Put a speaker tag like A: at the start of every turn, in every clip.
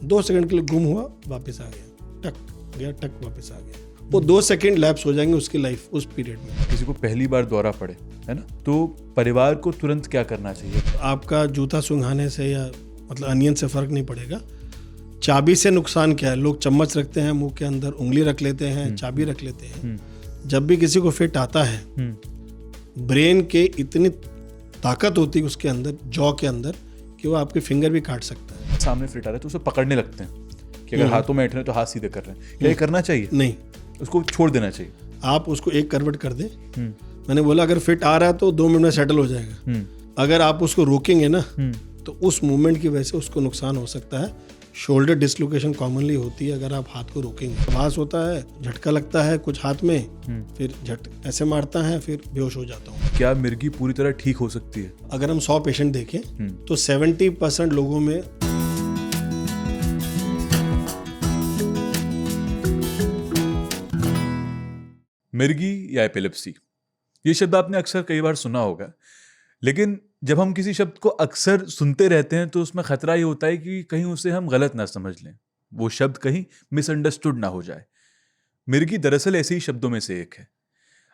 A: 2 second के लिए गुम हुआ, वापस आ गया, टक गया, टक वापस आ गया। वो 2 सेकंड लैप्स हो जाएंगे उसकी लाइफ उस पीरियड में।
B: किसी को पहली बार दौरा पड़े, है ना, तो परिवार को तुरंत क्या करना चाहिए?
A: आपका जूता सूंघाने से या मतलब अनियन से फर्क नहीं पड़ेगा। चाबी से नुकसान क्या है, लोग चम्मच रखते हैं मुंह के अंदर, उंगली रख लेते हैं, चाबी रख लेते हैं। जब भी किसी को फिट आता है, ब्रेन के इतनी ताकत होती है उसके अंदर, जॉ के अंदर, कि वो आपके फिंगर भी काट सकता है।
B: सामने फिट आ रहा है तो उसे पकड़ने लगते हैं कि अगर हाथों में बैठ रहे हैं तो हाथ सीधे कर रहे हैं, क्या ये करना चाहिए?
A: नहीं,
B: उसको छोड़ देना चाहिए।
A: आप उसको एक करवट कर दें। मैंने बोला अगर फिट आ रहा है तो 2 मिनट में सेटल हो जाएगा। अगर आप उसको रोकेंगे ना तो उस मूवमेंट की वजह से उसको नुकसान हो सकता है। शोल्डर डिसलोकेशन कॉमनली होती है अगर आप हाथ को रोकेंगे। आभास होता है, झटका लगता है कुछ हाथ में, फिर झट ऐसे मारता है, फिर बेहोश हो जाता हूँ।
B: क्या मिर्गी पूरी तरह ठीक हो सकती है?
A: अगर हम 100 पेशेंट देखें तो 70% लोगों में
B: मिर्गी या एपिलेप्सी, ये शब्द आपने अक्सर कई बार सुना होगा, लेकिन जब हम किसी शब्द को अक्सर सुनते रहते हैं तो उसमें खतरा ये होता है कि कहीं उसे हम गलत ना समझ लें, वो शब्द कहीं मिसअंडरस्टूड ना हो जाए। मिर्गी दरअसल ऐसे ही शब्दों में से एक है।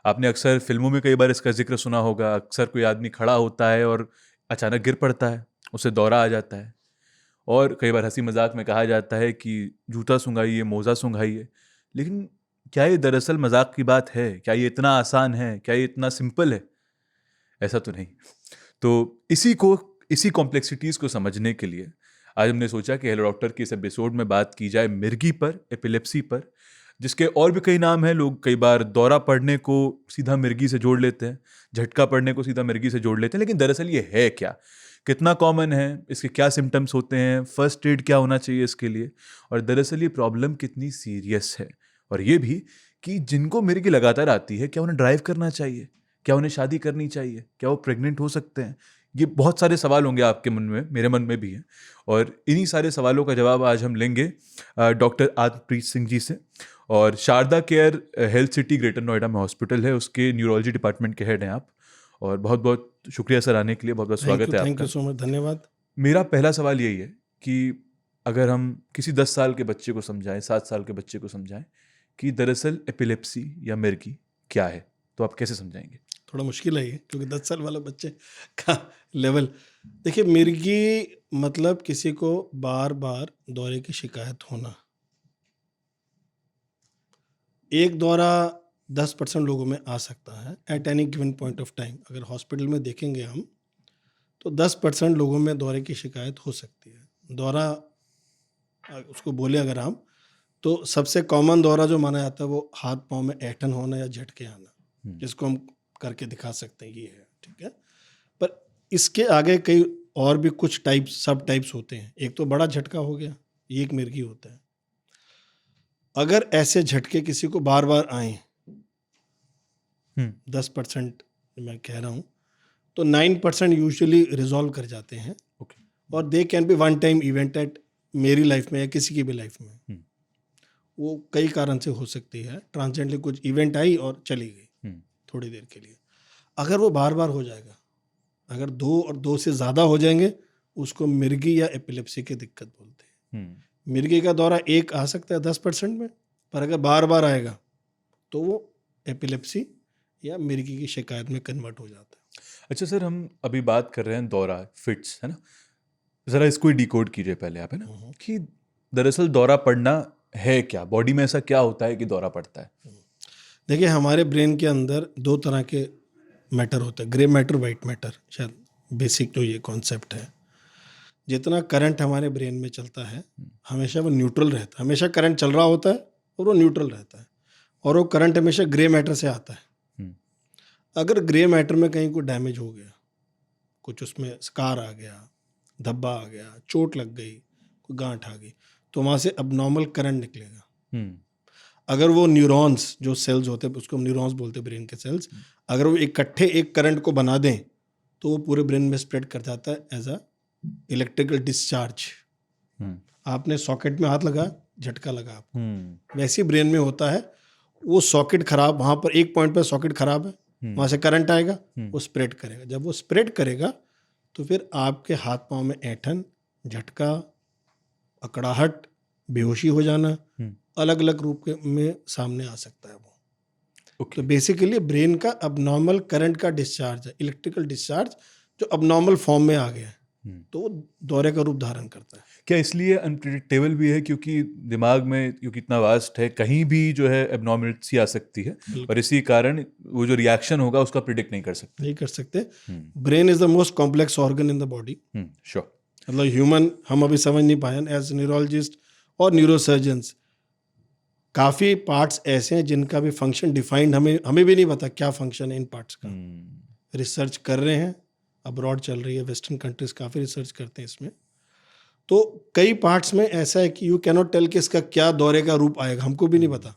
B: आपने अक्सर फिल्मों में कई बार इसका जिक्र सुना होगा। अक्सर कोई आदमी खड़ा होता है और अचानक गिर पड़ता है, उसे दौरा आ जाता है, और कई बार हंसी मजाक में कहा जाता है कि जूता सूंघाइए, मोजा सूंघाइए। लेकिन क्या ये दरअसल मजाक की बात है? क्या ये इतना आसान है? क्या ये इतना सिंपल है? ऐसा तो नहीं। तो इसी कॉम्प्लेक्सिटीज़ को समझने के लिए आज हमने सोचा कि हेलो डॉक्टर की इस एपिसोड में बात की जाए मिर्गी पर, एपिलेप्सी पर, जिसके और भी कई नाम हैं। लोग कई बार दौरा पड़ने को सीधा मिर्गी से जोड़ लेते हैं, झटका पड़ने को सीधा मिर्गी से जोड़ लेते हैं, लेकिन दरअसल ये है क्या, कितना कॉमन है, इसके क्या सिम्टम्स होते हैं, फर्स्ट एड क्या होना चाहिए इसके लिए, और दरअसल ये प्रॉब्लम कितनी सीरियस है। और ये भी कि जिनको मिर्गी लगातार आती है, क्या उन्हें ड्राइव करना चाहिए, क्या उन्हें शादी करनी चाहिए, क्या वो प्रेग्नेंट हो सकते हैं? ये बहुत सारे सवाल होंगे आपके मन में, मेरे मन में भी है, और इन्हीं सारे सवालों का जवाब आज हम लेंगे डॉक्टर आत्मप्रीत सिंह जी से। और Sharda care health city greater Noida में हॉस्पिटल है, उसके न्यूरोलॉजी डिपार्टमेंट के हेड हैं आप। और बहुत बहुत शुक्रिया सर आने के लिए, बहुत बहुत स्वागत है आपका।
A: थैंक यू सो मच, धन्यवाद।
B: मेरा पहला सवाल यही है कि अगर हम किसी 10 साल के बच्चे को समझाएं, 7 साल के बच्चे को समझाएं कि दरअसल एपिलेप्सी या मिर्गी क्या है, तो आप कैसे समझाएंगे?
A: थोड़ा मुश्किल है ये, क्योंकि 10 साल वाला बच्चे का लेवल। देखिए, मिर्गी मतलब किसी को बार बार दौरे की शिकायत होना। एक दौरा 10% लोगों में आ सकता है at any given point of time. अगर हॉस्पिटल में देखेंगे हम तो 10% लोगों में दौरे की शिकायत हो सकती है। दौरा उसको बोले अगर हम, तो सबसे कॉमन दौरा जो माना जाता है वो हाथ पाँव में ऐंठन होना या झटके आना, जिसको हम करके दिखा सकते हैं, ये है, ठीक है। पर इसके आगे कई और भी कुछ टाइप्स, सब टाइप्स होते हैं। एक तो बड़ा झटका हो गया, ये एक मिर्गी होता है। अगर ऐसे झटके किसी को बार बार आए, 10% मैं कह रहा हूँ, तो 9% यूजुअली रिजॉल्व कर जाते हैं। और they can be one time event at मेरी लाइफ में या किसी की भी लाइफ में। वो कई कारण से हो सकती है। ट्रांसिएंटली कुछ इवेंट आई और चली गई थोड़ी देर के लिए। अगर वो बार बार हो जाएगा, अगर 2 और 2 से ज़्यादा हो जाएंगे, उसको मिर्गी या एपिलेप्सी की दिक्कत बोलते हैं। मिर्गी का दौरा एक आ सकता है 10% में, पर अगर बार बार आएगा तो वो एपिलेप्सी या मिर्गी की शिकायत में कन्वर्ट हो जाता है।
B: अच्छा सर, हम अभी बात कर रहे हैं दौरा, फिट्स, है ना, ज़रा इसको ही डिकोड कीजिए पहले आप, है ना, कि दरअसल दौरा पड़ना है क्या, बॉडी में ऐसा क्या होता है कि दौरा पड़ता है?
A: देखिए, हमारे ब्रेन के अंदर 2 तरह के मैटर होता है, ग्रे मैटर, वाइट मैटर। शायद बेसिक जो ये कॉन्सेप्ट है, जितना करंट हमारे ब्रेन में चलता है हमेशा वो न्यूट्रल रहता है। हमेशा करंट चल रहा होता है और वो न्यूट्रल रहता है, और वो करंट हमेशा ग्रे मैटर से आता है। अगर ग्रे मैटर में कहीं कोई डैमेज हो गया, कुछ उसमें स्कार आ गया, धब्बा आ गया, चोट लग गई, कोई गांठ आ गई, तो वहाँ से अबनॉर्मल करंट निकलेगा। अगर वो न्यूरॉन्स, जो सेल्स होते हैं, उसको हम न्यूरॉन्स बोलते हैं, ब्रेन के सेल्स, अगर वो इकट्ठे एक करंट को बना दें तो वो पूरे ब्रेन में स्प्रेड कर जाता है एज अ इलेक्ट्रिकल डिस्चार्ज। आपने सॉकेट में हाथ लगा, झटका लगा आपको, वैसे ही ब्रेन में होता है। वो सॉकेट खराब, वहाँ पर एक पॉइंट पर सॉकेट खराब है, वहाँ से करंट आएगा, वो स्प्रेड करेगा। जब वो स्प्रेड करेगा तो फिर आपके हाथ पाँव में ऐंठन, झटका अकड़ाहट, बेहोशी हो जाना, अलग अलग रूप में सामने आ सकता है वो। तो बेसिकली ब्रेन का अबनॉर्मल करंट का डिस्चार्ज है, इलेक्ट्रिकल डिस्चार्ज जो अबनॉर्मल फॉर्म में आ गया है, तो वो दौरे का रूप धारण करता है।
B: क्या इसलिए अनप्रिडिक्टेबल भी है क्योंकि दिमाग में क्योंकि इतना वास्ट है, कहीं भी जो है एबनॉर्मलिटी आ सकती है और इसी कारण वो जो रिएक्शन होगा उसका प्रिडिक्ट नहीं कर सकते।
A: Brain is the most complex organ in the body.
B: Sure.
A: मतलब ह्यूमन हम अभी समझ नहीं पाए एज न्यूरोलॉजिस्ट और न्यूरोसर्जन्स, काफ़ी पार्ट्स ऐसे हैं जिनका भी फंक्शन डिफाइंड हमें भी नहीं पता क्या फंक्शन है इन पार्ट्स का। रिसर्च कर रहे हैं, अब्रॉड चल रही है, वेस्टर्न कंट्रीज काफ़ी रिसर्च करते हैं इसमें। तो कई पार्ट्स में ऐसा है कि यू कैनॉट टेल कि इसका क्या दौरे का रूप आएगा, हमको भी नहीं पता।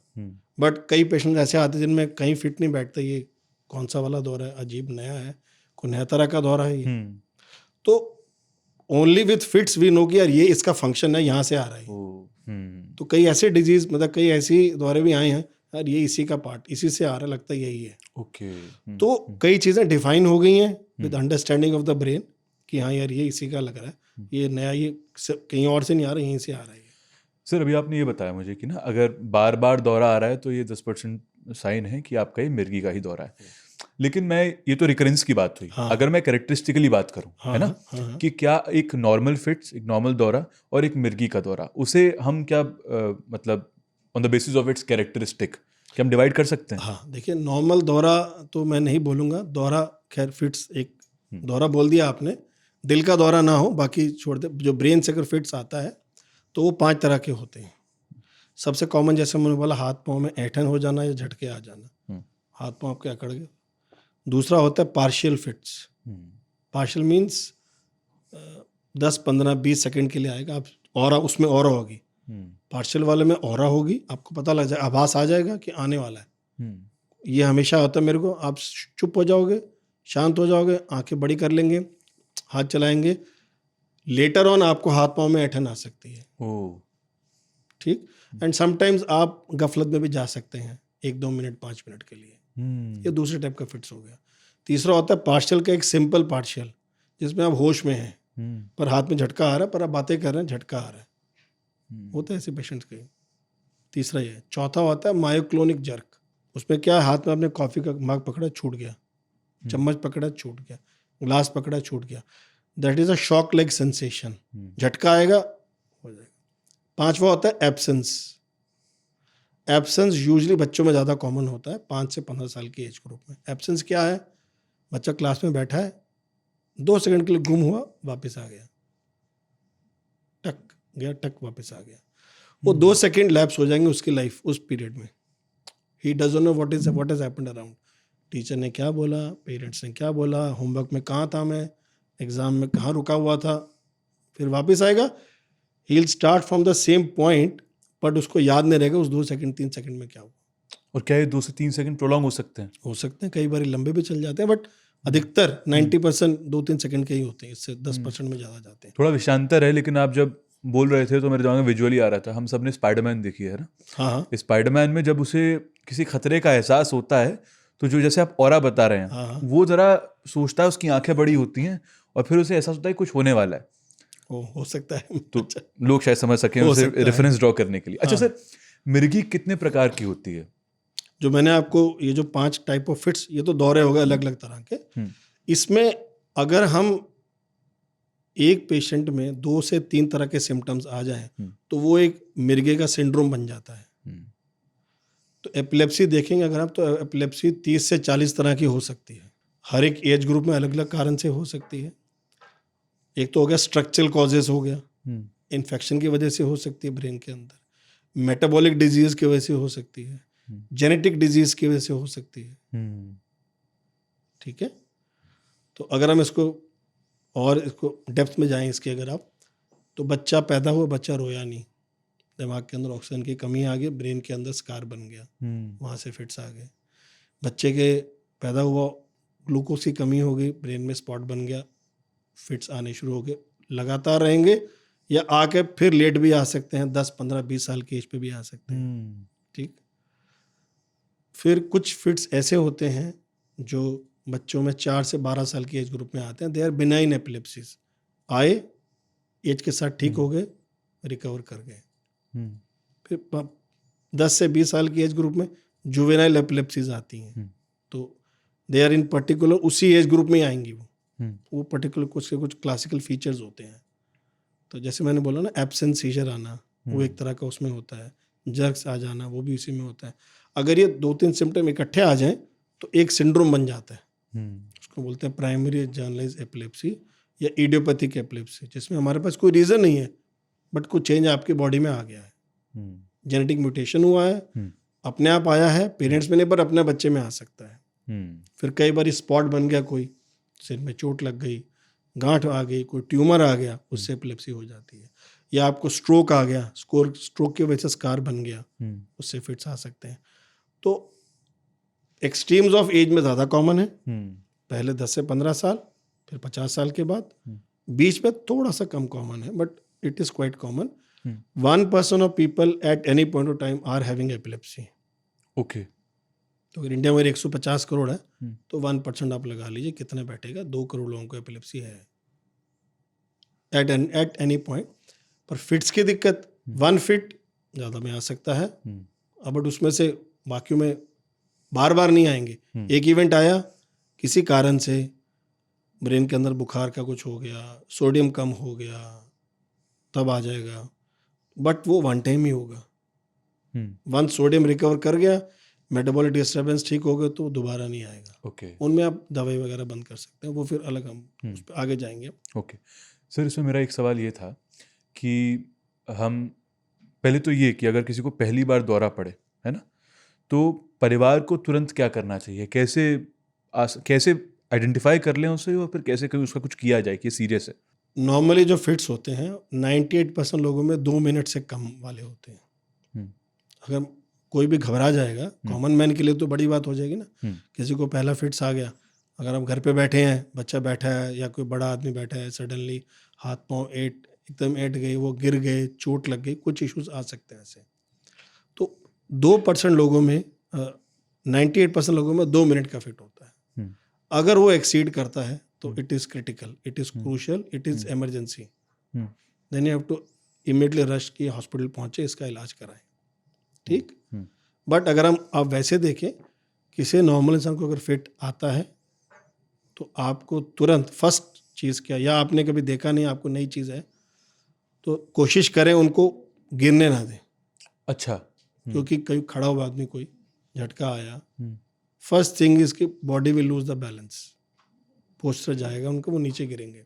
A: बट कई पेशेंट ऐसे आते हैं जिनमें कहीं फिट नहीं बैठता, ये कौन सा वाला दौरा है, अजीब नया है, कोई नया तरह का दौरा है ये। तो only with fits we know कि यार ये इसका फंक्शन है, यहाँ से आ रहा है। तो कई ऐसे डिजीज, मतलब कई ऐसी दौरे भी आए हैं यार ये इसी का पार्ट, इसी से आ रहा है, लगता है यही है। तो कई चीज़ें डिफाइन हो गई हैं with understanding of the brain कि हाँ यार ये इसी का लग रहा है, ये नया, ये कहीं और से नहीं आ रहा, यहीं से आ रहा है।
B: सर अभी आपने ये बताया मुझे कि ना अगर बार बार दौरा आ रहा है तो ये 10% साइन है कि आपका ये मिर्गी का ही दौरा है। लेकिन मैं, ये तो रिकरेंस की बात हुई।
A: हाँ।
B: अगर मैं कैरेक्टरिस्टिकली बात करूं, है ना, कि क्या एक नॉर्मल फिट्स, एक नॉर्मल दौरा और एक मिर्गी का दौरा, उसे हम क्या मतलब on the basis of its characteristic क्या हम डिवाइड कर सकते हैं?
A: हाँ, देखिए नॉर्मल दौरा तो मैं नहीं बोलूँगा, दौरा खैर फिट्स एक दौरा बोल दिया आपने, दिल का दौरा ना हो बाकी छोड़ दे। जो ब्रेन से अगर फिट्स आता है तो वो 5 तरह के होते हैं। सबसे कॉमन जैसे मैंने बोला, हाथ पाँव में ऐंठन हो जाना या झटके आ जाना, हाथ पाँव आपके अकड़ गए। दूसरा होता है partial fits. Partial means 10, 15, 20 second के लिए आएगा, आप ऑरा, उसमें ऑरा होगी। पार्शियल वाले में ऑरा होगी, आपको पता लग जाए, आभास आ जाएगा कि आने वाला है। ये हमेशा होता है मेरे को, आप चुप हो जाओगे, शांत हो जाओगे, आंखें बड़ी कर लेंगे, हाथ चलाएंगे, लेटर ऑन आपको हाथ पाँव में ऐंठन आ सकती है। ठीक। एंड समटाइम्स आप गफलत में भी जा सकते हैं 1-2 मिनट 5 मिनट के लिए। ये दूसरे टाइप का फिट्स हो गया। तीसरा होता है पार्शियल का, एक सिंपल पार्शियल जिसमें आप होश में हैं पर हाथ में झटका आ रहा है, पर आप बातें कर रहे हैं, झटका आ रहा है, होता है ऐसे पेशेंट्स के। तीसरा ये। चौथा होता है मायोक्लोनिक जर्क। उसमें क्या है, हाथ में आपने कॉफ़ी का मग पकड़ा, छूट गया, चम्मच पकड़ा, छूट गया, ग्लास पकड़ा, छूट गया, that is a shock like sensation, झटका आएगा, हो जाएगा। पांचवा होता है एब्सेंस। एब्सेंस यूजुअली बच्चों में ज़्यादा कॉमन होता है, 5 से 15 साल की एज ग्रुप में। एब्सेंस क्या है, बच्चा क्लास में बैठा है, 2 सेकंड के लिए गुम हुआ, वापस आ गया, टक गया, टक वापस आ गया। वो 2 सेकंड लैप्स हो जाएंगे उसकी लाइफ, उस पीरियड में। He doesn't know what has happened around. Teacher ने क्या बोला, पेरेंट्स ने क्या बोला, होमवर्क में कहाँ था मैं, एग्जाम में कहाँ रुका हुआ था, फिर वापस आएगा। He will start from the same point, but उसको याद नहीं रहेगा उस 2 सेकंड 3 सेकंड में क्या हुआ।
B: और क्या ये 2 से 3 सेकंड प्रोलॉन्ग हो सकते हैं?
A: हो सकते हैं, कई बार लंबे भी चल जाते हैं, बट अधिकतर 90% 2-3 सेकंड के ही होते हैं, इससे 10% में ज़्यादा जाते हैं।
B: थोड़ा विषांतर है, लेकिन आप जब बोल रहे थे तो मेरे दिमाग में विजुअली आ रहा था, हम सब ने स्पाइडरमैन देखी है ना।
A: हाँ।
B: स्पाइडरमैन में जब उसे किसी खतरे का एहसास होता है तो जो जैसे आप ऑरा बता रहे हैं,
A: हाँ।
B: वो जरा सोचता है, उसकी आंखें बड़ी होती हैं और फिर उसे एहसास होता है कुछ होने वाला है।
A: हो सकता है,
B: तो लोग शायद समझ सकें उसे रेफरेंस ड्रॉ करने के लिए। अच्छा सर, मिर्गी कितने प्रकार की होती है?
A: जो मैंने आपको ये जो 5 टाइप ऑफ फिट्स, ये तो दौरे हो गए अलग अलग तरह के। इसमें अगर हम एक पेशेंट में 2 से 3 तरह के सिम्टम्स आ जाएं तो वो एक मिर्गे का सिंड्रोम बन जाता है। तो एपिलेप्सी देखेंगे अगर आप, तो एपिलेप्सी 30 से 40 तरह की हो सकती है, हर एक एज ग्रुप में अलग अलग कारण से हो सकती है। एक तो हो गया स्ट्रक्चरल कॉजेस, हो गया इन्फेक्शन की वजह से हो सकती है ब्रेन के अंदर, मेटाबॉलिक डिजीज की वजह से हो सकती है, जेनेटिक डिजीज की वजह से हो सकती है। ठीक है। तो अगर हम इसको और इसको डेप्थ में जाएं इसके, अगर आप, तो बच्चा पैदा हुआ, बच्चा रोया नहीं, दिमाग के अंदर ऑक्सीजन की कमी आ गई, ब्रेन के अंदर स्कार बन गया, वहाँ से फिट्स आ गए। बच्चे के पैदा हुआ, ग्लूकोज की कमी हो गई, ब्रेन में स्पॉट बन गया, फिट्स आने शुरू हो गए। लगातार रहेंगे या आके फिर लेट भी आ सकते हैं, 10, 15, 20 साल की एज पे भी आ सकते हैं। ठीक। फिर कुछ फिट्स ऐसे होते हैं जो बच्चों में 4 से 12 साल की एज ग्रुप में आते हैं। दे आर बिनाइन एपिलेप्सीज, आए, एज के साथ ठीक हो गए, रिकवर कर गए।
B: हम्म,
A: फिर 10 से 20 साल की एज ग्रुप में जुवेनाइल एपिलेप्सीज आती हैं,
B: हम्म,
A: तो दे आर इन पर्टिकुलर उसी एज ग्रुप में ही आएंगी
B: हम्म,
A: वो पर्टिकुलर कुछ के कुछ क्लासिकल फीचर्स होते हैं। तो जैसे मैंने बोला ना, एब्सेंट सीजर आना वो एक तरह का उसमें होता है, जर्क्स आ जाना वो भी उसी में होता है। अगर ये 2-3 सिम्टम इकट्ठे आ जाएं तो एक सिंड्रोम बन जाता है,
B: हम्म,
A: उसको बोलते हैं प्राइमरी जनरलाइज्ड एपिलेप्सी या इडियोपैथिक एपिलेप्सी, जिसमें हमारे पास कोई रीज़न नहीं है बट कुछ चेंज आपकी बॉडी में आ गया है,
B: हम्म,
A: जेनेटिक म्यूटेशन हुआ है,
B: हम्म,
A: अपने आप आया है, पेरेंट्स में नहीं पर अपने बच्चे में आ सकता है।
B: हम्म,
A: फिर कई बार स्पॉट बन गया, कोई सिर में चोट लग गई, गांठ आ गई, कोई ट्यूमर आ गया, उससे एपिलेप्सी हो जाती है। या आपको स्ट्रोक आ गया, स्ट्रोक की वजह से स्कार बन गया,
B: हम्म,
A: उससे फिट्स आ सकते हैं। तो एक्सट्रीम्स ऑफ एज में ज़्यादा कॉमन है,
B: हम्म,
A: पहले 10 से 15 साल, फिर 50 साल के बाद,
B: हम्म,
A: बीच में थोड़ा सा कम कॉमन है but it is quite common.
B: Hmm,
A: 1% of people at any point of time are having epilepsy.
B: Okay,
A: तो अगर इंडिया में 150 करोड़ है
B: हम्म,
A: तो 1% आप लगा लीजिए कितने बैठेगा, 2 करोड़ लोगों को एपिलेप्सी है एट एनी पॉइंट। पर फिट्स की दिक्कत, 1 फिट ज़्यादा में आ सकता है,
B: हम्म,
A: बट उसमें से बाकी में बार बार नहीं आएंगे। एक इवेंट आया किसी कारण से, ब्रेन के अंदर बुखार का कुछ हो गया, सोडियम कम हो गया, तब आ जाएगा, बट वो 1 टाइम ही होगा।
B: हम्म,
A: 1 सोडियम रिकवर कर गया, मेटाबॉलिक डिस्टर्बेंस ठीक हो गया तो वो दोबारा नहीं आएगा।
B: ओके,
A: उनमें आप दवाई वगैरह बंद कर सकते हैं, वो फिर अलग हम उस पर आगे जाएंगे।
B: ओके। सर इसमें मेरा एक सवाल ये था कि हम पहले तो ये कि अगर किसी को पहली बार दौरा पड़े, है ना, तो परिवार को तुरंत क्या करना चाहिए, कैसे आइडेंटिफाई कर लें उसे, और फिर कैसे कहीं उसका कुछ किया जाए कि सीरियस है।
A: नॉर्मली जो फिट्स होते हैं 98% लोगों में 2 मिनट से कम वाले होते हैं।
B: हम्म,
A: अगर कोई भी घबरा जाएगा, कॉमन मैन के लिए तो बड़ी बात हो जाएगी ना,
B: हम्म,
A: किसी को पहला फिट्स आ गया, अगर हम घर पे बैठे हैं, बच्चा बैठा है या कोई बड़ा आदमी बैठा है, सडनली हाथ पाँव एकदम ऐंठ गए, वो गिर गए, चोट लग गई, कुछ इश्यूज आ सकते हैं ऐसे। तो 2% लोगों में 98% लोगों में 2 मिनट का फिट होता है।
B: हम्म,
A: अगर वो एक्सीड करता है तो it is critical, it is crucial, it is emergency,
B: hmm,
A: then you have to immediately rush की हॉस्पिटल पहुंचे, इसका इलाज कराएं, ठीक।
B: हम्म,
A: बट अगर हम आप वैसे देखें, किसी नॉर्मल इंसान को अगर फिट आता है तो आपको तुरंत फर्स्ट चीज़ क्या, या आपने कभी देखा नहीं, आपको नई चीज़ है, तो कोशिश करें उनको गिरने ना दें,
B: अच्छा,
A: क्योंकि कहीं खड़ा हुआ आदमी कोई झटका आया,
B: हम्म,
A: फर्स्ट थिंग इज कि body will lose the balance, posture जाएगा उनको, वो नीचे गिरेंगे।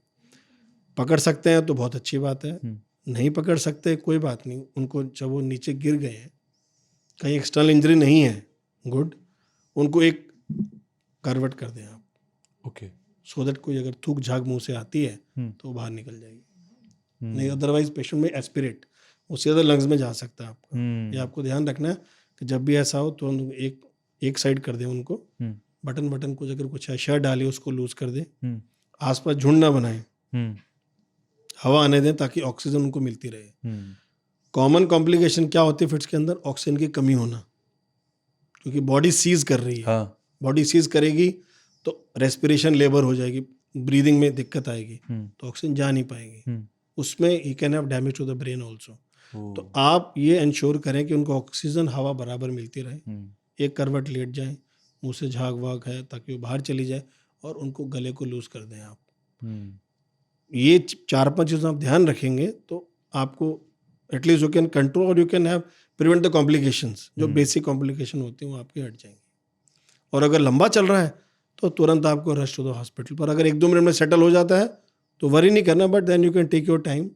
A: पकड़ सकते हैं तो बहुत अच्छी बात है, नहीं पकड़ सकते कोई बात नहीं, उनको जब वो नीचे गिर गए हैं, कहीं एक्सटर्नल इंजरी नहीं है, गुड, उनको एक करवट कर दें आप,
B: ओके,
A: सो दैट कोई अगर थूक झाग मुंह से आती है तो वो बाहर निकल जाएगी। नहीं अदरवाइज पेशेंट में एस्पिरेट, वो सीधा लंग्स में जा सकता है आपका। ये आपको ध्यान रखना है कि जब भी ऐसा हो तो एक साइड कर दें उनको, बटन कुछ अगर कुछ है, शर्ट डालिए उसको लूज कर दें, आसपास झुंड ना बनाएं, हवा आने दें ताकि ऑक्सीजन उनको मिलती रहे। कॉमन कॉम्प्लिकेशन क्या होती है फिट्स के अंदर, ऑक्सीजन की कमी होना, क्योंकि बॉडी सीज कर रही है।
B: हाँ,
A: बॉडी सीज करेगी तो रेस्पिरेशन लेबर हो जाएगी, ब्रीदिंग में दिक्कत आएगी, तो ऑक्सीजन जा नहीं पाएगी, उसमें ही can have damage to the brain also. तो आप ये इंश्योर करें कि उनको ऑक्सीजन हवा बराबर मिलती रहे, एक करवट लेट जाएं, मुंह से झाग वाग है ताकि वो बाहर चली जाए, और उनको गले को लूज कर दें आप। ये 4-5 चीज़ें आप ध्यान रखेंगे तो आपको एटलीस्ट यू कैन कंट्रोल और you can have prevent the complications, जो बेसिक कॉम्प्लिकेशन होती हैं वो आपकी हट जाएंगी। और अगर लंबा चल रहा है तो तुरंत आपको रश टू द हॉस्पिटल, पर अगर 1-2 मिनट में सेटल हो जाता है तो वरी नहीं करना, but then you can take your time.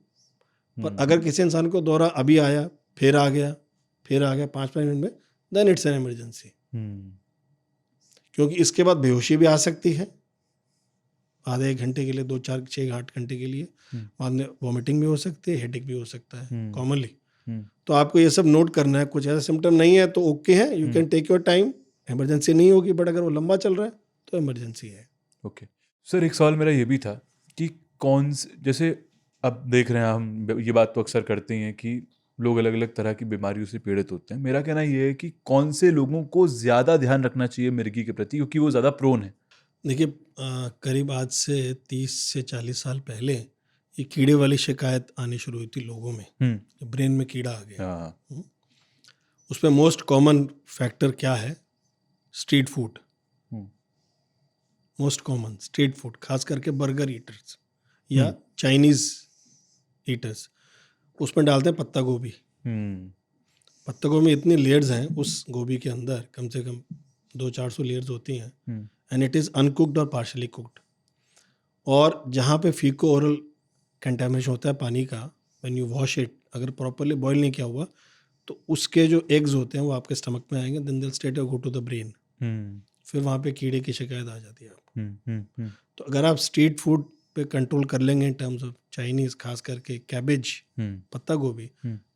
A: पर अगर किसी इंसान को दौरा अभी आया, फिर आ गया, फिर आ गया 5-5 मिनट में, देन इट्स एन इमरजेंसी, क्योंकि इसके बाद बेहोशी भी आ सकती है आधे 1 घंटे के लिए, 2-4-6-8 घंटे के लिए, बाद में वॉमिटिंग भी हो सकती है, हेडेक भी हो सकता है कॉमनली। तो आपको ये सब नोट करना है। कुछ ऐसा सिम्टम नहीं है तो ओके है, you can take your time, emergency नहीं होगी, बट अगर वो लंबा चल रहा है तो इमरजेंसी है।
B: ओके सर, एक सवाल मेरा ये भी था कि जैसे अब देख रहे हैं हम, ये बात तो अक्सर करते हैं कि लोग अलग अलग तरह की बीमारियों से पीड़ित होते हैं। मेरा कहना ये है कि कौन से लोगों को ज़्यादा ध्यान रखना चाहिए मिर्गी के प्रति, क्योंकि वो ज़्यादा प्रोन है।
A: देखिए, करीब आज से 30 से 40 साल पहले ये कीड़े वाली शिकायत आनी शुरू हुई थी लोगों में, ब्रेन में कीड़ा आ गया।
B: हाँ,
A: उसमें मोस्ट कॉमन फैक्टर क्या है? Street food. Most common street food, खास करके बर्गर ईटर्स या चाइनीज ईटर्स, उसमें डालते हैं पत्ता गोभी। पत्ता गोभी में इतनी लेयर्स हैं उस गोभी के अंदर, कम से कम 200-400 लेयर्स होती हैं, एंड इट इज़ अनकुक्ड और पार्शली कुक्ड। और जहाँ पे फीको ओरल कंटामिनेशन होता है पानी का, व्हेन यू वॉश इट, अगर प्रॉपरली बॉईल नहीं किया हुआ तो उसके जो एग्स होते हैं वो आपके स्टमक में आएंगे, देन दिल straight go to the brain, फिर वहाँ पे कीड़े की शिकायत आ जाती है आपको। तो अगर आप स्ट्रीट फूड पे कंट्रोल कर लेंगे इन टर्म्स ऑफ चाइनीज़, खास करके कैबेज, पत्ता गोभी,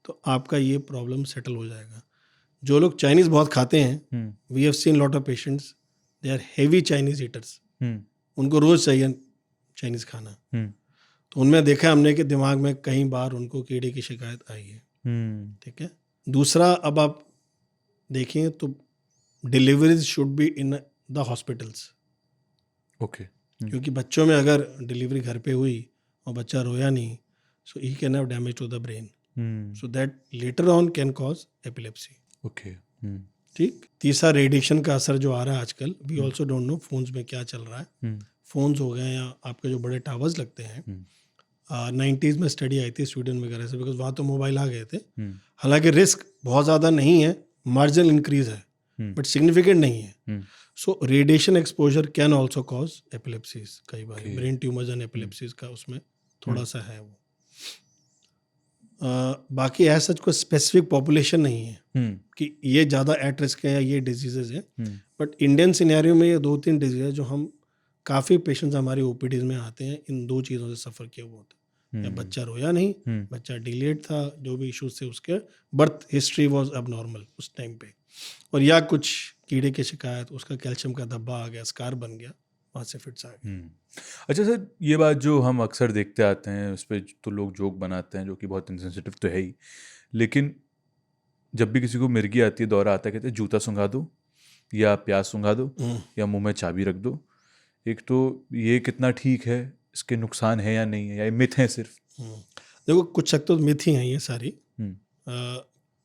A: तो आपका ये प्रॉब्लम सेटल हो जाएगा। जो लोग चाइनीज़ बहुत खाते हैं, we have seen lot of patients, they are heavy Chinese eaters, उनको रोज़ चाहिए चाइनीज़ खाना। तो उनमें देखा हमने कि दिमाग में कई बार उनको कीड़े की शिकायत आई है। ठीक है। दूसरा, अब आप देखें तो deliveries should be in the hospitals.
B: Okay.
A: क्योंकि बच्चों में अगर डिलीवरी घर पे हुई और बच्चा रोया नहीं, so he can have damage to the brain, so that later on can cause epilepsy.
B: Okay.
A: ठीक। तीसरा, रेडिएशन का असर जो आ रहा है आजकल, we also don't know phones में क्या चल रहा है। फोन्स हो गए या आपके जो बड़े टावर्स लगते हैं, 90s में स्टडी आई थी स्वीडन वगैरह से, बिकॉज वहाँ तो मोबाइल आ गए थे। हालांकि रिस्क बहुत ज़्यादा नहीं है, मार्जिनल इंक्रीज है, बट सिग्निफिकेंट नहीं है। So radiation exposure can also cause epilepsies, कई बार ब्रेन ट्यूमर्स एंड एपिलेप्सीज का उसमें थोड़ा सा है वो। बाकी ऐसा कोई स्पेसिफिक पॉपुलेशन नहीं है कि ये ज़्यादा एट रिस्क है या ये डिजीजेज है, बट इंडियन सिनेरियो में ये 2-3 डिजीज है जो हम काफ़ी पेशेंट्स हमारे ओपीडीज में आते हैं, इन 2 चीज़ों से सफ़र किया हुआ होता है। या बच्चा रोया नहीं, बच्चा डिलेड था, जो भी इश्यूज थे, उसके बर्थ हिस्ट्री वाज अबनॉर्मल उस टाइम पे, और या कुछ कीड़े की शिकायत, उसका कैल्शियम का धब्बा आ गया, स्कार बन गया, वहाँ से फिट्स आ गए।
B: अच्छा सर, ये बात जो हम अक्सर देखते आते हैं, उस पर तो लोग जोक बनाते हैं, जो कि बहुत इनसेंसिटिव तो है ही, लेकिन जब भी किसी को मिर्गी आती है, दौरा आता है, कहते हैं जूता सूंघा दो या प्याज सूंघा दो या मुंह में चाबी रख दो। एक तो ये कितना ठीक है, इसके नुकसान है या नहीं है, या ये मिथ है सिर्फ?
A: देखो, कुछ शक तो मिथ ही हैं ये सारी,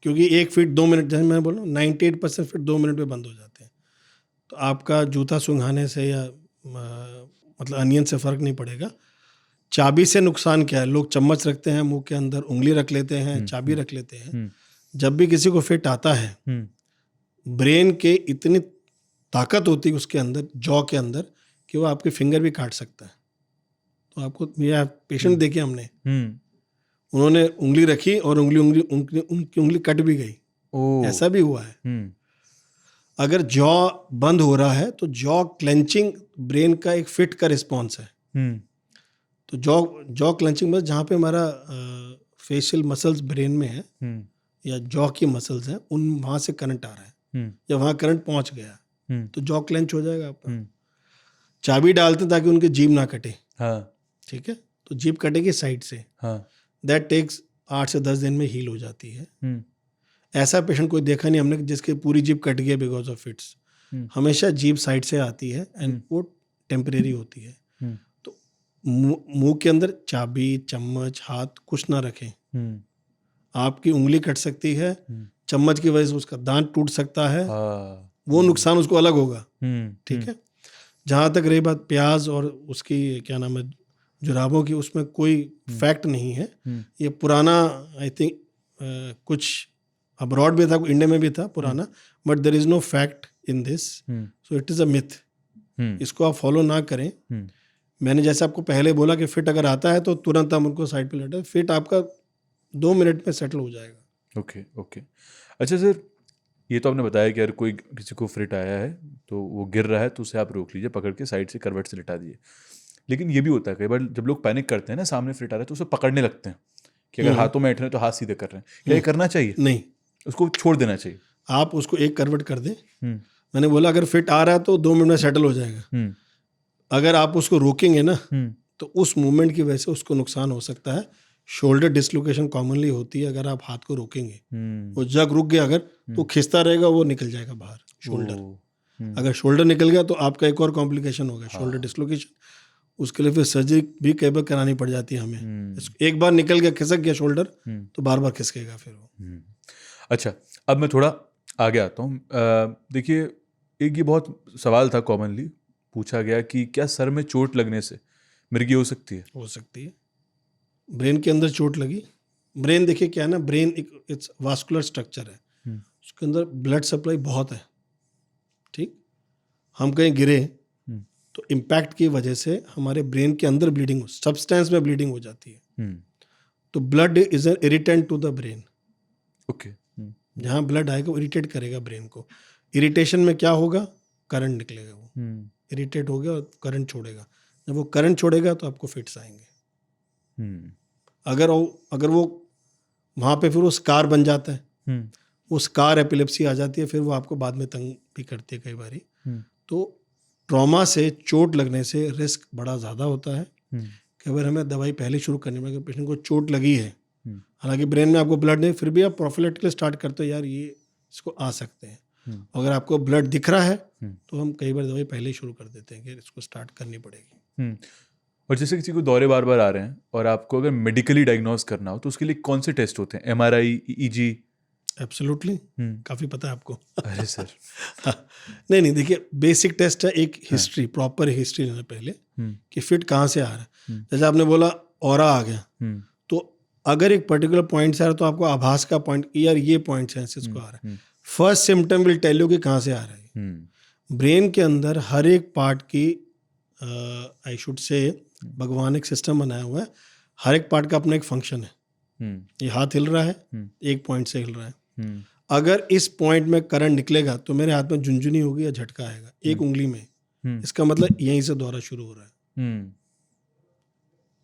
A: क्योंकि 1 फीट 2 मिनट, जैसे मैं बोला 98% फिट 2 मिनट में बंद हो जाते हैं। तो आपका जूता सूंघाने से या मतलब अनियन से फ़र्क नहीं पड़ेगा। चाबी से नुकसान क्या है? लोग चम्मच रखते हैं मुंह के अंदर, उंगली रख लेते हैं, चाबी रख लेते हैं। जब भी किसी को फिट आता है, ब्रेन के इतनी ताकत होती है उसके अंदर, जॉ के अंदर, कि वो आपके फिंगर भी काट सकता है। तो आपको, मेरा पेशेंट देखे हमने, उन्होंने उंगली रखी और उनकी उंगली कट भी गई, ऐसा भी हुआ है। अगर जॉ बंद हो रहा है तो जॉ क्लेंचिंग ब्रेन का एक फिट का रिस्पॉन्स है। तो जॉ क्लेंचिंग में जहाँ पे हमारा फेशियल मसल्स ब्रेन में है या जॉ की मसल्स हैं, उन वहाँ से करंट आ रहा है, या वहाँ करंट पहुँच गया तो जॉ क्लेंच हो जाएगा आपका। चाबी डालते ताकि उनकी जीभ ना कटे। ठीक है। तो जीभ कटेगी साइड से, दैट टेक्स 8 से 10 दिन में हील हो जाती है। ऐसा पेशेंट कोई देखा नहीं हमने जिसकी पूरी जीभ कट गई बिकॉज ऑफ फिट्स। हमेशा जीभ साइड से आती है एंड वो टेम्परेरी होती है। तो मुंह के अंदर चाबी, चम्मच, हाथ कुछ ना रखें। आपकी उंगली कट सकती है, चम्मच की वजह से उसका दांत टूट सकता है, वो नुकसान उसको अलग होगा। ठीक है। जहाँ तक रही बात प्याज और उसकी क्या नाम है जुराबों की, उसमें कोई फैक्ट नहीं है। ये पुराना, आई थिंक कुछ अब्रॉड भी था, इंडिया में भी था पुराना, but there is no fact in this, so it is a myth. इसको आप फॉलो ना करें। मैंने जैसे आपको पहले बोला कि फिट अगर आता है तो तुरंत हम उनको साइड पे लेटे, फिट आपका 2 मिनट में सेटल हो जाएगा।
B: ओके। अच्छा सर, ये तो आपने बताया कि अगर कोई किसी को फिट आया है तो वो गिर रहा है तो उसे आप रोक लीजिए, पकड़ के साइड से करवट से लिटा दिए। लेकिन ये भी होता है कई बार जब लोग पैनिक करते हैं ना, सामने फिट आ रहा है तो उसे पकड़ने लगते हैं कि अगर हाथों में बैठ रहे हैं तो हाथ सीधे कर रहे हैं। क्या ये करना चाहिए?
A: नहीं,
B: उसको छोड़ देना चाहिए।
A: आप उसको एक करवट कर दें। मैंने बोला अगर फिट आ रहा है तो 2 मिनट में सेटल हो जाएगा। अगर आप उसको रोकेंगे ना तो उस मूवमेंट की वजह से उसको नुकसान हो सकता है। शोल्डर डिसलोकेशन कॉमनली होती है अगर आप हाथ को रोकेंगे। वो जग रुक गया अगर तो खिंचता रहेगा, वो निकल जाएगा बाहर शोल्डर। अगर शोल्डर निकल गया तो आपका एक और कॉम्प्लिकेशन होगा, शोल्डर डिसलोकेशन। उसके लिए फिर सर्जरी भी कई बार करानी पड़ जाती है हमें। एक बार निकल गया, खिसक गया शोल्डर, तो बार बार खिसकेगा फिर वो।
B: अच्छा, अब मैं थोड़ा आगे आता हूँ। देखिए, एक ये बहुत सवाल था, कॉमनली पूछा गया कि क्या सर में चोट लगने से मिर्गी हो सकती है?
A: हो सकती है। ब्रेन के अंदर चोट लगी, ब्रेन देखिए क्या है ना, ब्रेन एक इट्स वास्कुलर स्ट्रक्चर है, उसके अंदर ब्लड सप्लाई बहुत है, ठीक। हम कहीं गिरे तो इम्पैक्ट की वजह से हमारे ब्रेन के अंदर ब्लीडिंग, सब्सटेंस में ब्लीडिंग हो जाती है। तो blood is an irritant to the brain.
B: Okay.
A: जहाँ ब्लड आएगा वो इरिटेट करेगा ब्रेन को। इरिटेशन में क्या होगा, करंट निकलेगा, वो इरिटेट हो गया और करंट छोड़ेगा। जब वो करंट छोड़ेगा तो आपको फिट्स आएंगे। अगर वो वहाँ पे फिर वो स्कार बन जाता है, वो स्कार एपिलेप्सी आ जाती है, फिर वो आपको बाद में तंग भी करती है कई बारी। तो ट्रॉमा से, चोट लगने से रिस्क बड़ा ज़्यादा होता है कि अगर हमें दवाई पहले शुरू करने में, अगर पेशेंट को चोट लगी है, हालांकि ब्रेन में आपको ब्लड नहीं, फिर भी आप प्रोफिलेक्टिकली स्टार्ट करते हो, यार ये इसको आ सकते हैं। अगर आपको ब्लड दिख रहा है तो हम कई बार दवाई पहले ही शुरू कर देते हैं कि इसको स्टार्ट करनी पड़ेगी।
B: और जैसे किसी को दौरे बार बार आ रहे हैं और आपको अगर मेडिकली डायग्नोज करना हो तो उसके लिए कौन से टेस्ट होते हैं? MRI, EEG?
A: एब्सोल्युटली, काफ़ी पता है आपको।
B: अरे सर।
A: नहीं, देखिए बेसिक टेस्ट है, एक हिस्ट्री, प्रॉपर हिस्ट्री लेना पहले कि फिट कहाँ से आ रहा है। जैसे आपने बोला ऑरा आ गया, तो अगर एक पर्टिकुलर पॉइंट से आ रहा है तो आपको आभास का पॉइंट, यार ये पॉइंट से इसको आ रहा है। First symptom will tell you कि कहाँ से आ रहा है। ब्रेन के अंदर हर एक पार्ट की, आई शुड से, भगवान एक सिस्टम बनाया हुआ है, हर एक पार्ट का अपना एक फंक्शन है। ये हाथ हिल रहा है, एक पॉइंट से हिल रहा है। अगर इस पॉइंट में करंट निकलेगा तो मेरे हाथ में झुनझुनी होगी या झटका आएगा एक उंगली में, इसका मतलब यहीं से दौरा शुरू हो रहा है।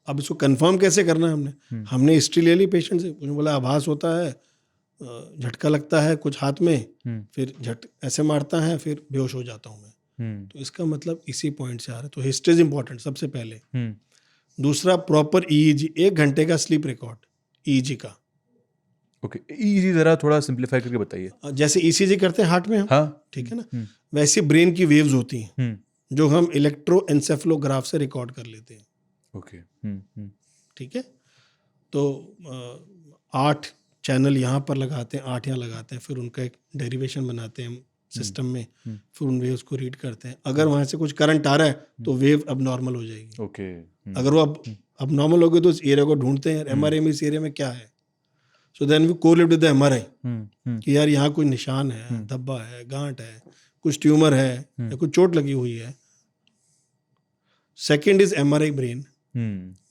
A: अब इसको कंफर्म कैसे करना है? हमने हिस्ट्री ले ली पेशेंट से, उन्होंने बोला आभास होता है, झटका लगता है कुछ हाथ में, फिर ऐसे मारता है, फिर बेहोश हो जाता हूँ मैं। तो इसका मतलब इसी पॉइंट से आ रहा है। तो हिस्ट्री इज इंपॉर्टेंट सबसे पहले। दूसरा प्रॉपर EEG, 1 घंटे का स्लीप रिकॉर्ड EEG का।
B: ओके, EEG जरा थोड़ा सिंप्लीफाई करके बताइए।
A: जैसे ECG करते हैं हार्ट में हम,
B: हाँ,
A: ठीक है ना, वैसे ब्रेन की वेव्स होती हैं जो हम इलेक्ट्रोएंसेफेलोग्राफ से रिकॉर्ड कर लेते हैं।
B: ओके।
A: ठीक है, तो 8 चैनल यहाँ पर लगाते हैं, 8 यहाँ लगाते हैं, फिर उनका एक डेरिवेशन बनाते हैं सिस्टम में, फिर उन वेव्स को रीड करते हैं। अगर वहाँ से कुछ करंट आ रहा है तो वेव अब नॉर्मल हो जाएगी।
B: ओके।
A: अगर वो अब नॉर्मल हो गई तो उस एरिया को ढूंढते हैं, MRI में इस एरिया में क्या है। So then we correlate with the MRI कि यार यहाँ कोई निशान है, धब्बा है, गांठ है, कुछ ट्यूमर है या कुछ चोट लगी हुई है। Second is MRI brain,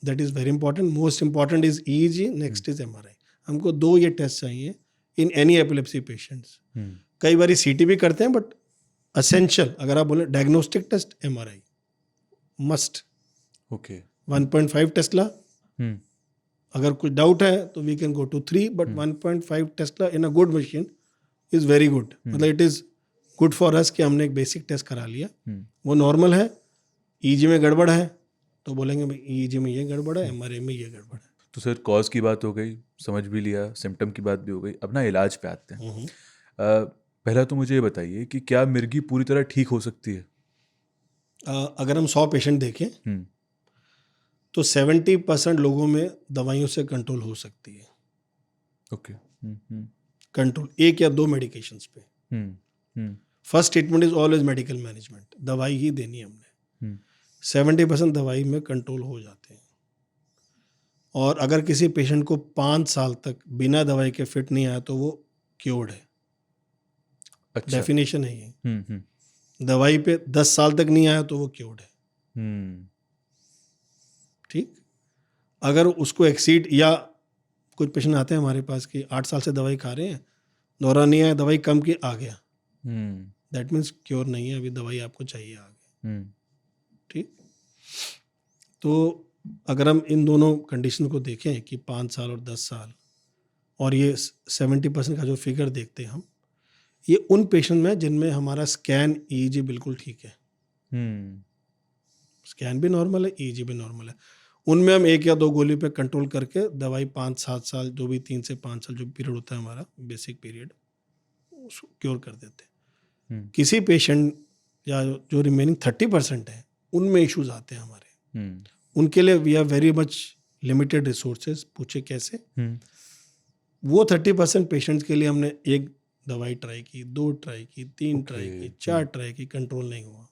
A: that is very important. Most important is EEG, next is MRI। हमको 2 ये टेस्ट चाहिए इन एनी एपिलेप्सी पेशेंट्स। कई बार CT भी करते हैं, बट असेंशियल अगर आप बोले diagnostic test MRI must.
B: Okay.
A: 1.5 tesla, अगर कुछ डाउट है तो we can go to 3, but 1.5 tesla in a good machine is very good. मतलब it is good for us कि हमने एक बेसिक टेस्ट करा लिया, वो नॉर्मल है। EEG में गड़बड़ है तो बोलेंगे EEG में ये गड़बड़ है, MRI में ये गड़बड़ है।
B: तो सर, कॉज की बात हो गई, समझ भी लिया, सिम्टम की बात भी हो गई, अब ना इलाज पे आते हैं। पहला तो मुझे ये बताइए कि क्या मिर्गी पूरी तरह ठीक हो सकती है?
A: अगर हम 100 पेशेंट देखें तो 70% लोगों में दवाइयों से कंट्रोल हो सकती है।
B: ओके।
A: कंट्रोल 1 या 2 मेडिकेशंस पे। First treatment is always medical management, दवाई ही देनी है हमने। 70% दवाई में कंट्रोल हो जाते हैं। और अगर किसी पेशेंट को 5 साल तक बिना दवाई के फिट नहीं आया तो वो क्योर्ड है।
B: अच्छा।
A: डेफिनेशन है ये। दवाई पे 10 साल तक नहीं आया तो वो क्योर्ड है। ठीक, अगर उसको एक्सीड, या कुछ पेशेंट आते हैं हमारे पास कि 8 साल से दवाई खा रहे हैं, दौरा नहीं आया, दवाई कम की आ गया, दैट मीन्स क्योर नहीं है, अभी दवाई आपको चाहिए आगे। ठीक, तो अगर हम इन दोनों कंडीशन को देखें कि 5 साल और 10 साल, और ये 70% का जो फिगर देखते हैं हम, ये उन पेशेंट में जिनमें हमारा स्कैन EEG बिल्कुल ठीक है। स्कैन भी नॉर्मल है, EEG भी नॉर्मल है। उनमें हम 1 या 2 गोली पे कंट्रोल करके दवाई 5-7 साल, जो भी 3 से 5 साल जो पीरियड होता है हमारा बेसिक पीरियड, उसको क्योर कर देते हैं। किसी पेशेंट या जो रिमेनिंग 30% है उनमें इश्यूज आते हैं हमारे। उनके लिए we are very much limited resources. पूछे कैसे? वो 30% पेशेंट्स के लिए हमने एक दवाई ट्राई की, 2 ट्राई की, 3 ट्राई की, 4 ट्राई की, कंट्रोल नहीं हुआ।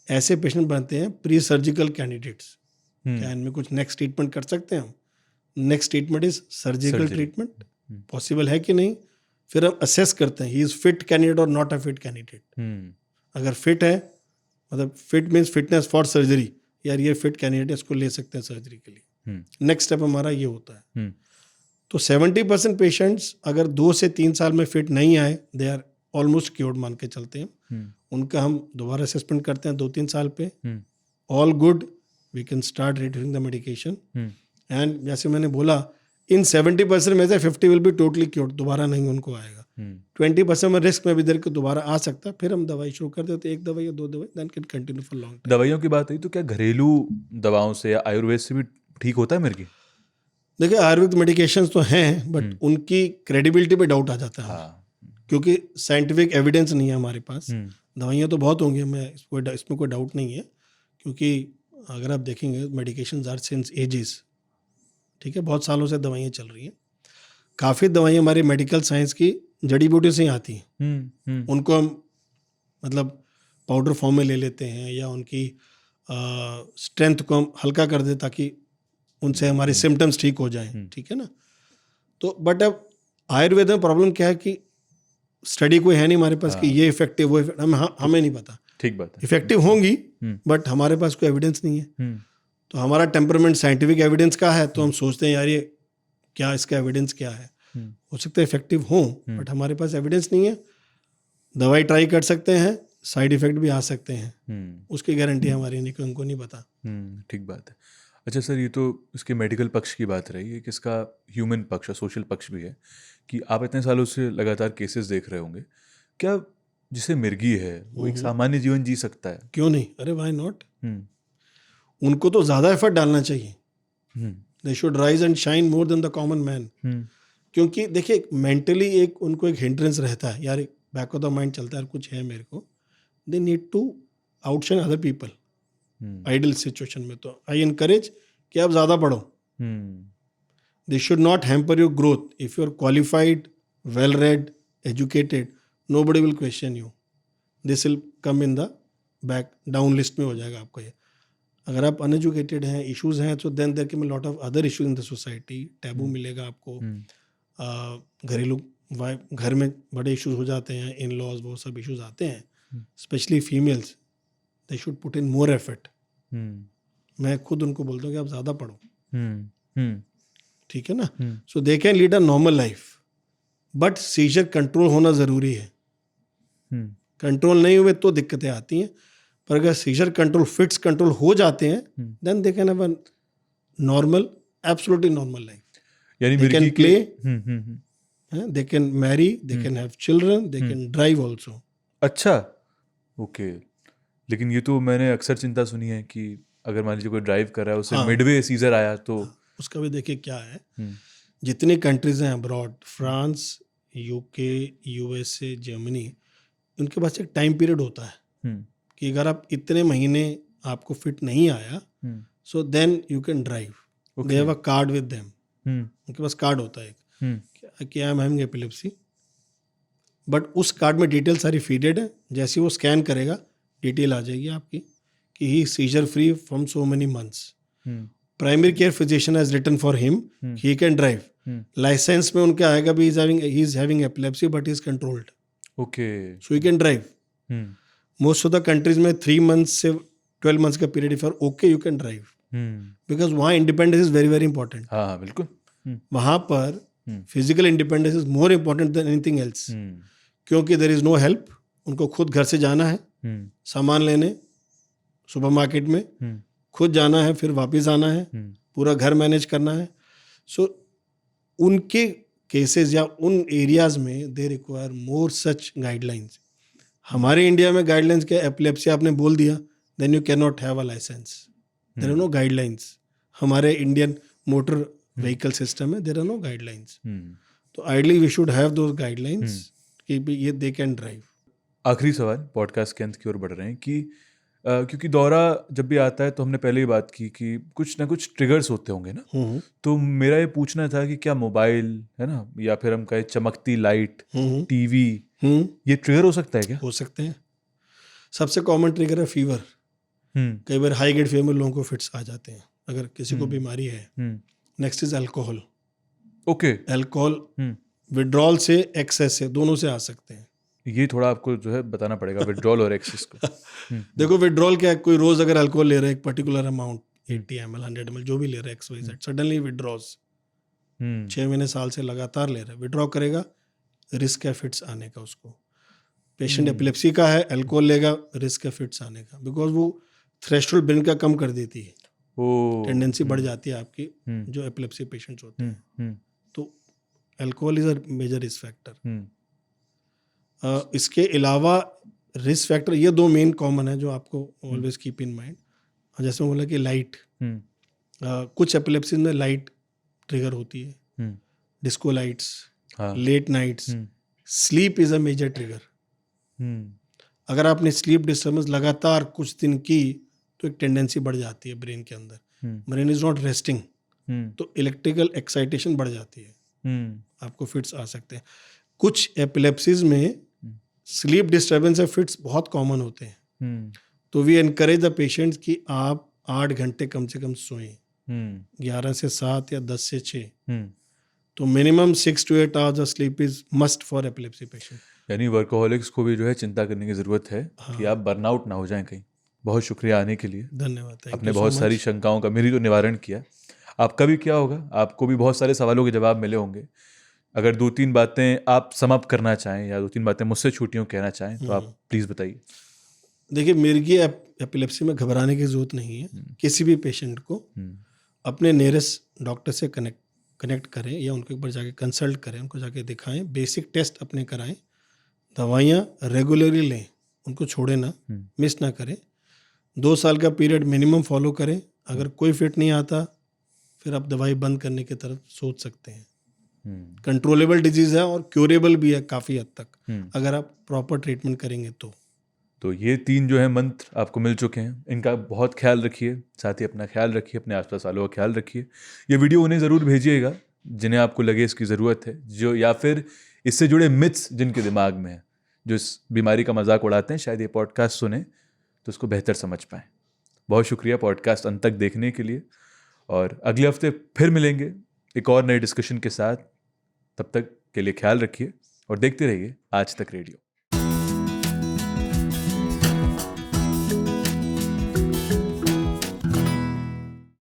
A: ऐसे पेशेंट बनते हैं प्री सर्जिकल कैंडिडेट्स। क्या इनमें कुछ नेक्स्ट ट्रीटमेंट कर सकते हैं हम? Next treatment is surgical treatment. Possible है कि नहीं? फिर हम असेस करते हैं ही इज फिट कैंडिडेट और नॉट अ फिट कैंडिडेट। अगर फिट है, मतलब fit means fitness for surgery, यार ये फिट कैंडिडेट है, इसको ले सकते हैं सर्जरी के लिए। नेक्स्ट स्टेप हमारा ये होता है। तो 70% पेशेंट्स अगर 2 से 3 साल में फिट नहीं आए, दे आर ऑलमोस्ट क्योर्ड मान के चलते हैं। उनका हम दोबारा असेसमेंट करते हैं 2-3 साल पे, all good, we can start reducing the medication. And जैसे मैंने बोला, इन 70% में से 50 विल बी टोटली क्योर्ड, दोबारा नहीं उनको आएगा। 20% में रिस्क में भी देर के दोबारा आ सकता है, फिर हम दवाई शुरू कर देते हैं, 1 दवाई या 2 दवाई, then can continue for long time.
B: दवाइयों की बात आई तो क्या घरेलू दवाओं से या आयुर्वेद से भी ठीक होता है मिर्गी?
A: देखिए, आयुर्वेद मेडिकेशंस तो हैं, बट उनकी क्रेडिबिलिटी पे डाउट आ जाता है। क्योंकि साइंटिफिक एविडेंस नहीं है हमारे पास। दवाइयाँ तो बहुत होंगी, मैं इसमें कोई डाउट नहीं है, क्योंकि अगर आप देखेंगे मेडिकेशंस आर सिंस एजेस, ठीक है, बहुत सालों से दवाइयाँ चल रही हैं। काफ़ी दवाइयाँ हमारी मेडिकल साइंस की जड़ी बूटी से ही आती हैं। उनको हम मतलब पाउडर फॉर्म में ले लेते हैं, या उनकी स्ट्रेंथ को हम हल्का कर दें ताकि उनसे हमारे सिम्टम्स ठीक हो जाएं, ठीक है ना। तो बट अब आयुर्वेद में प्रॉब्लम क्या है कि स्टडी कोई है नहीं हमारे पास कि ये इफेक्टिव, वो हमें नहीं पता।
B: ठीक बात है।
A: इफेक्टिव होंगी, बट हमारे पास कोई एविडेंस नहीं है। तो हमारा टेम्परामेंट साइंटिफिक एविडेंस का है, तो हम सोचते हैं यार ये क्या, इसका एविडेंस क्या है। हो सकता है इफेक्टिव हो, बट हमारे पास एविडेंस नहीं है। दवाई ट्राई कर सकते हैं, साइड इफेक्ट भी आ सकते हैं, उसकी गारंटी हमारी नहीं, कि उनको नहीं पता।
B: ठीक बात है। अच्छा सर, ये तो इसके मेडिकल पक्ष की बात रही है, कि इसका ह्यूमन पक्ष और सोशल पक्ष भी है, कि आप इतने सालों से लगातार केसेस देख रहे होंगे। क्या जिसे मिर्गी है वो एक सामान्य जीवन जी सकता है?
A: क्यों नहीं, अरे व्हाई नॉट। उनको तो ज़्यादा एफर्ट डालना चाहिए। They should rise and shine more than the common man. क्योंकि देखिए, मेंटली एक उनको एक हिंड्रेंस रहता है, यार बैक ऑफ द माइंड चलता है, कुछ है मेरे को। They need to outshine other people. Ideal situation में तो आई एनकरेज कि आप ज़्यादा पढ़ो। They should not hamper your growth. If you are qualified, well read, educated, nobody will question you. This will come in the back down list में हो जाएगा आपका ये। अगर आप अनएजुकेटेड हैं, इश्यूज हैं, तो then there can be lot of other issues in the society. Taboo मिलेगा आपको, घरेलू घर में बड़े इश्यूज हो जाते हैं, इन लॉज, वो सब इश्यूज आते हैं। Specially females, they should put in more effort. मैं खुद उनको बोलता हूँ कि आप ज़्यादा पढ़ो, ठीक है ना, so they can lead a normal life. But seizure control होना ज़रूरी है। कंट्रोल नहीं हुए तो दिक्कतें आती हैं, पर अगर सीजर कंट्रोल, फिट्स कंट्रोल हो जाते हैं, then they can have a normal, absolutely normal life.
B: यानी
A: दे कैन प्ले,
B: के
A: they can marry, they can have children, they can drive also.
B: अच्छा, ओके। लेकिन ये तो मैंने अक्सर चिंता सुनी है कि अगर मान लीजिए कोई ड्राइव कर रहा है, उसे मिडवे सीजर आया तो
A: उसका भी देखिए क्या है। जितनी कंट्रीज हैं abroad, France, UK, USA, Germany, उनके पास एक टाइम पीरियड होता है कि अगर आप इतने महीने आपको फिट नहीं आया, so then you can drive. They have a card with them. उनके पास कार्ड होता है एक, कि I am having epilepsy, but उस कार्ड में डिटेल सारी फीडेड है। जैसे वो स्कैन करेगा, डिटेल आ जाएगी आपकी कि he seizure free from so many months. Primary care physician has written for him, he can drive. Licence में उनके आएगा भी he is having epilepsy but he is controlled,
B: okay,
A: so he can drive. Most of the countries में 3 months से 12 months का period, if okay you can drive, because वहाँ independence is very very important.
B: हाँ बिल्कुल।
A: वहाँ पर physical independence is more important than anything else, क्योंकि there is no help. उनको खुद घर से जाना है, सामान लेने सुपरमार्केट में, खुद जाना है, फिर वापस आना है, पूरा घर मैनेज करना है। सो उनके केसेस या उन एरियाज में they require more such guidelines. हमारे इंडिया में गाइडलाइंस क्या, एपिलेप्सी आपने बोल दिया, then you can not have a license, there are no guidelines. हमारे इंडियन मोटर व्हीकल सिस्टम में देयर आर नो गाइडलाइंस। तो ideally we should have those guidelines कि ये दे कैन ड्राइव।
B: आखिरी सवाल, पॉडकास्ट के अंत की ओर बढ़ रहे हैं, कि क्योंकि दौरा जब भी आता है तो हमने पहले ही बात की कि कुछ ना कुछ ट्रिगर्स होते होंगे ना, तो मेरा ये पूछना था कि क्या मोबाइल है ना, या फिर हम कहें चमकती लाइट, टीवी, ये ट्रिगर हो सकता है क्या?
A: हो सकते हैं। सबसे कॉमन ट्रिगर है फीवर। कई बार हाई ग्रेड फीवर में लोगों को फिट्स आ जाते हैं अगर किसी को बीमारी है। Next is alcohol.
B: Okay.
A: Alcohol withdrawal से एक्सेस से दोनों से आ सकते हैं।
B: ये थोड़ा आपको जो है बताना पड़ेगा विड्रॉल और एक्सेस को।
A: देखो विड्रॉल क्या है, कोई रोज अगर अल्कोहल ले रहा है एक पर्टिकुलर अमाउंट 80 ml 100 ml जो भी ले रहा है XYZ, सडनली विड्रॉज 6 महीने साल से लगातार ले रहा है, विड्रॉ करेगा, रिस्क है फिट्स आने का। उसको पेशेंट एपिलेप्सी का है, अल्कोहल लेगा, रिस्क है फिट्स आने का, बिकॉज वो थ्रेशोल्ड ब्रेन का कम कर देती है, टेंडेंसी बढ़ जाती है आपकी जो एपिलेप्सी पेशेंट्स होते हैं। तो alcohol is a major risk factor. इसके अलावा रिस्क फैक्टर ये दो मेन कॉमन है जो आपको ऑलवेज कीप इन माइंड। जैसे बोला कि लाइट, कुछ एपिलेप्सी में लाइट ट्रिगर होती है, disco lights, late nights, sleep is a major trigger. अगर आपने स्लीप डिस्टर्बेंस लगातार कुछ दिन की तो एक टेंडेंसी बढ़ जाती है ब्रेन के अंदर, ब्रेन इज नॉट रेस्टिंग, तो इलेक्ट्रिकल एक्साइटेशन बढ़ जाती है, आपको फिट्स आ सकते हैं। कुछ एपिलेप्सीज में स्लीप डिस्टर्बेंस या फिट्स बहुत कॉमन होते हैं, तो वी एनकरेज द पेशेंट्स कि आप 8 घंटे कम से कम सोएं, 11 से 7 या 10 से 6, तो minimum 6 to 8 hours of sleep is must for epilepsy patient.
B: यानी वर्कोहॉलिक्स को भी जो है चिंता करने की ज़रूरत है कि आप बर्नआउट ना हो जाएं कहीं। बहुत शुक्रिया आने के लिए,
A: धन्यवाद।
B: आपने बहुत सारी शंकाओं का मेरी तो निवारण किया। आपका भी क्या होगा, आपको भी बहुत सारे सवालों के जवाब मिले होंगे। अगर 2-3 बातें आप सम अप करना चाहें या 2-3 बातें मुझसे छूटियों कहना चाहें तो आप प्लीज़ बताइए।
A: देखिए, मिर्गी एपिलेप्सी में घबराने की जरूरत नहीं है। किसी भी पेशेंट को अपने नियरेस्ट डॉक्टर से कनेक्ट करें या उनके ऊपर जाके कंसल्ट करें, उनको जाके दिखाएं, बेसिक टेस्ट अपने कराएं, दवाइयाँ रेगुलरली लें, उनको छोड़े ना, मिस ना करें। 2 साल का पीरियड मिनिमम फॉलो करें। अगर कोई फिट नहीं आता फिर आप दवाई बंद करने की तरफ सोच सकते हैं। कंट्रोलेबल डिजीज है और क्योरेबल भी है काफ़ी हद तक, अगर आप प्रॉपर ट्रीटमेंट करेंगे तो
B: ये 3 जो है मंत्र आपको मिल चुके हैं, इनका बहुत ख्याल रखिए, साथ ही अपना ख्याल रखिए, अपने आसपास वालों का ख्याल रखिए। ये वीडियो उन्हें ज़रूर भेजिएगा जिन्हें आपको लगे इसकी ज़रूरत है, जो या फिर इससे जुड़े मिथ्स जिनके दिमाग में है, जो इस बीमारी का मजाक उड़ाते हैं, शायद ये पॉडकास्ट सुने तो उसको बेहतर समझ पाएँ। बहुत शुक्रिया पॉडकास्ट अंत तक देखने के लिए, और अगले हफ्ते फिर मिलेंगे एक और नए डिस्कशन के साथ। तब तक के लिए ख्याल रखिए और देखते रहिए आज तक रेडियो।